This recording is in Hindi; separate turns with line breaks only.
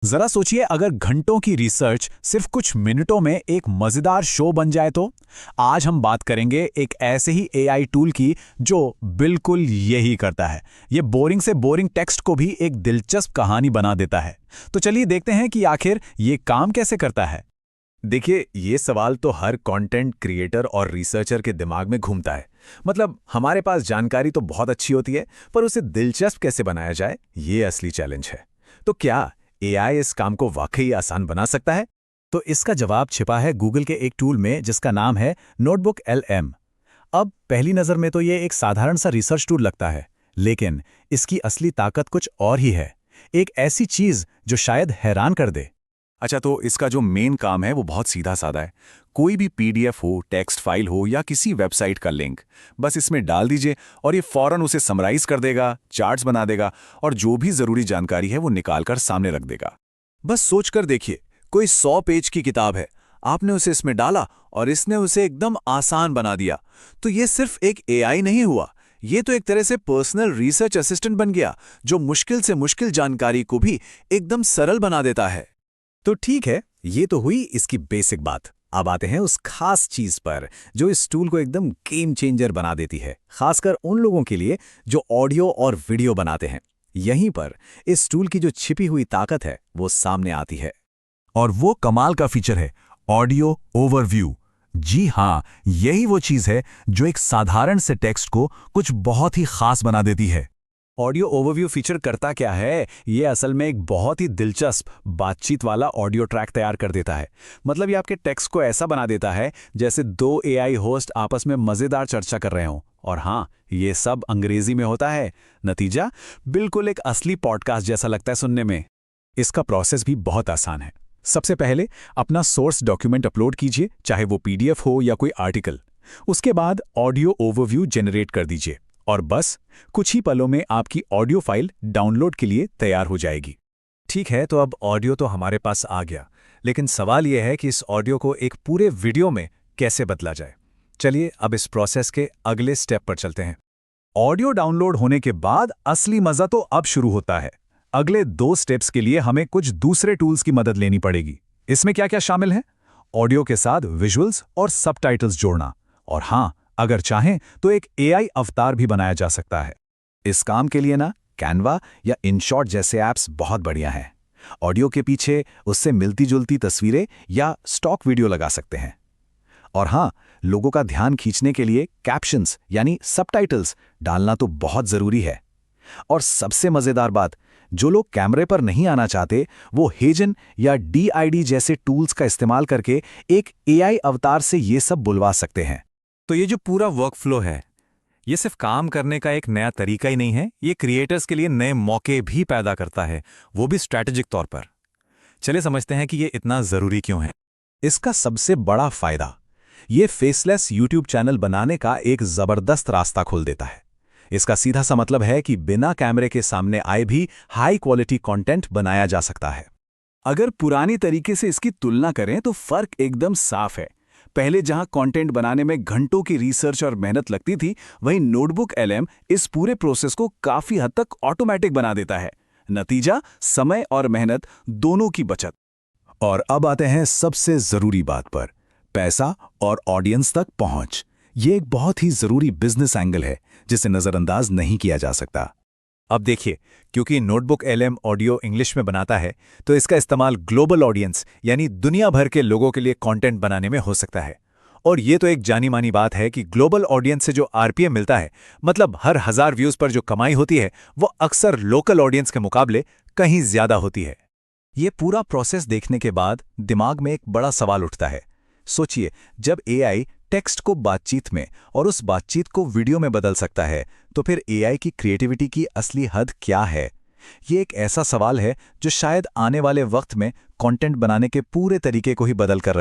जरा सोचिए, अगर घंटों की रिसर्च सिर्फ कुछ मिनटों में एक मजेदार शो बन जाए तो। आज हम बात करेंगे एक ऐसे ही एआई टूल की जो बिल्कुल यही करता है। ये बोरिंग से बोरिंग टेक्स्ट को भी एक दिलचस्प कहानी बना देता है। तो चलिए देखते हैं कि आखिर ये काम कैसे करता है।
देखिए, ये सवाल तो हर कंटेंट क्रिएटर और रिसर्चर के दिमाग में घूमता है। मतलब हमारे पास जानकारी तो बहुत अच्छी होती है, पर उसे दिलचस्प कैसे बनाया जाए, ये असली चैलेंज है। तो क्या एआई इस काम को वाकई आसान बना सकता है?
तो इसका जवाब छिपा है गूगल के एक टूल में जिसका नाम है नोटबुक LM। अब पहली नज़र में तो ये एक साधारण सा रिसर्च टूल लगता है, लेकिन इसकी असली ताकत कुछ और ही है। एक ऐसी चीज़ जो शायद हैरान कर दे।
अच्छा, तो इसका जो मेन काम है वो बहुत सीधा साधा है। कोई भी पीडीएफ हो, टेक्स्ट फाइल हो या किसी वेबसाइट का लिंक, बस इसमें डाल दीजिए और ये फौरन उसे समराइज कर देगा, चार्ट्स बना देगा और जो भी जरूरी जानकारी है वो निकालकर सामने रख देगा। बस सोचकर देखिए, कोई 100 पेज की किताब है, आपने उसे इसमें डाला और इसने उसे एकदम आसान बना दिया। तो ये सिर्फ एक एआई नहीं हुआ, ये तो एक तरह से पर्सनल रिसर्च असिस्टेंट बन गया, जो मुश्किल से मुश्किल जानकारी को भी एकदम सरल बना देता है।
तो ठीक है, ये तो हुई इसकी बेसिक बात। अब आते हैं उस खास चीज पर जो इस टूल को एकदम गेम चेंजर बना देती है, खासकर उन लोगों के लिए जो ऑडियो और वीडियो बनाते हैं। यहीं पर इस टूल की जो छिपी हुई ताकत है वो सामने आती है।
और वो कमाल का फीचर है ऑडियो ओवरव्यू। जी हाँ, यही वो चीज है जो एक साधारण से टेक्स्ट को कुछ बहुत ही खास बना देती है।
ऑडियो ओवरव्यू फीचर करता क्या है? ये असल में एक बहुत ही दिलचस्प बातचीत वाला ऑडियो ट्रैक तैयार कर देता है। मतलब ये आपके टेक्स्ट को ऐसा बना देता है जैसे दो एआई होस्ट आपस में मजेदार चर्चा कर रहे हों। और हाँ, ये सब अंग्रेजी में होता है। नतीजा बिल्कुल एक असली पॉडकास्ट जैसा लगता है सुनने में। इसका प्रोसेस भी बहुत आसान है। सबसे पहले अपना सोर्स डॉक्यूमेंट अपलोड कीजिए, चाहे वो पीडीएफ हो या कोई आर्टिकल। उसके बाद ऑडियो ओवरव्यू जनरेट कर दीजिए और बस कुछ ही पलों में आपकी ऑडियो फाइल डाउनलोड के लिए तैयार हो जाएगी।
ठीक है, तो अब ऑडियो तो हमारे पास आ गया, लेकिन सवाल यह है कि इस ऑडियो को एक पूरे वीडियो में कैसे बदला जाए। चलिए अब इस प्रोसेस के अगले स्टेप पर चलते हैं।
ऑडियो डाउनलोड होने के बाद असली मजा तो अब शुरू होता है। अगले 2 स्टेप्स के लिए हमें कुछ दूसरे टूल्स की मदद लेनी पड़ेगी। इसमें क्या क्या शामिल है? ऑडियो के साथ विजुअल्स और सबटाइटल्स जोड़ना, और हाँ, अगर चाहें तो एक एआई अवतार भी बनाया जा सकता है।
इस काम के लिए ना कैनवा या इनशॉट जैसे ऐप्स बहुत बढ़िया हैं। ऑडियो के पीछे उससे मिलती जुलती तस्वीरें या स्टॉक वीडियो लगा सकते हैं। और हाँ, लोगों का ध्यान खींचने के लिए कैप्शंस यानी सबटाइटल्स डालना तो बहुत जरूरी है। और सबसे मजेदार बात, जो लोग कैमरे पर नहीं आना चाहते वो हेजन या DID जैसे टूल्स का इस्तेमाल करके एक एआई अवतार से ये सब बुलवा सकते हैं। तो ये जो पूरा वर्कफ्लो है, ये सिर्फ काम करने का एक नया तरीका ही नहीं है, ये क्रिएटर्स के लिए नए मौके भी पैदा करता है, वो भी स्ट्रैटेजिक तौर पर। चलिए समझते हैं कि ये इतना जरूरी क्यों है।
इसका सबसे बड़ा फायदा, ये फेसलेस यूट्यूब चैनल बनाने का एक जबरदस्त रास्ता खोल देता है। इसका सीधा सा मतलब है कि बिना कैमरे के सामने आए भी हाई क्वालिटी कंटेंट बनाया जा सकता है। अगर पुरानी तरीके से इसकी तुलना करें तो फर्क एकदम साफ है। पहले जहां कंटेंट बनाने में घंटों की रिसर्च और मेहनत लगती थी, वहीं नोटबुक LM इस पूरे प्रोसेस को काफी हद तक ऑटोमेटिक बना देता है। नतीजा, समय और मेहनत दोनों की बचत।
और अब आते हैं सबसे जरूरी बात पर, पैसा और ऑडियंस तक पहुंच। ये एक बहुत ही जरूरी बिजनेस एंगल है जिसे नजरअंदाज नहीं किया जा सकता।
अब देखिए, क्योंकि नोटबुक LM ऑडियो इंग्लिश में बनाता है, तो इसका इस्तेमाल ग्लोबल ऑडियंस यानी दुनिया भर के लोगों के लिए कंटेंट बनाने में हो सकता है। और ये तो एक जानी मानी बात है कि ग्लोबल ऑडियंस से जो RPM मिलता है, मतलब हर 1000 व्यूज पर जो कमाई होती है, वो अक्सर लोकल ऑडियंस के मुकाबले कहीं ज्यादा होती है। ये पूरा प्रोसेस देखने के बाद दिमाग में एक बड़ा सवाल उठता है। सोचिए, जब एआई टेक्स्ट को बातचीत में और उस बातचीत को वीडियो में बदल सकता है, तो फिर एआई की क्रिएटिविटी की असली हद क्या है? ये एक ऐसा सवाल है जो शायद आने वाले वक्त में कंटेंट बनाने के पूरे तरीके को ही बदल कर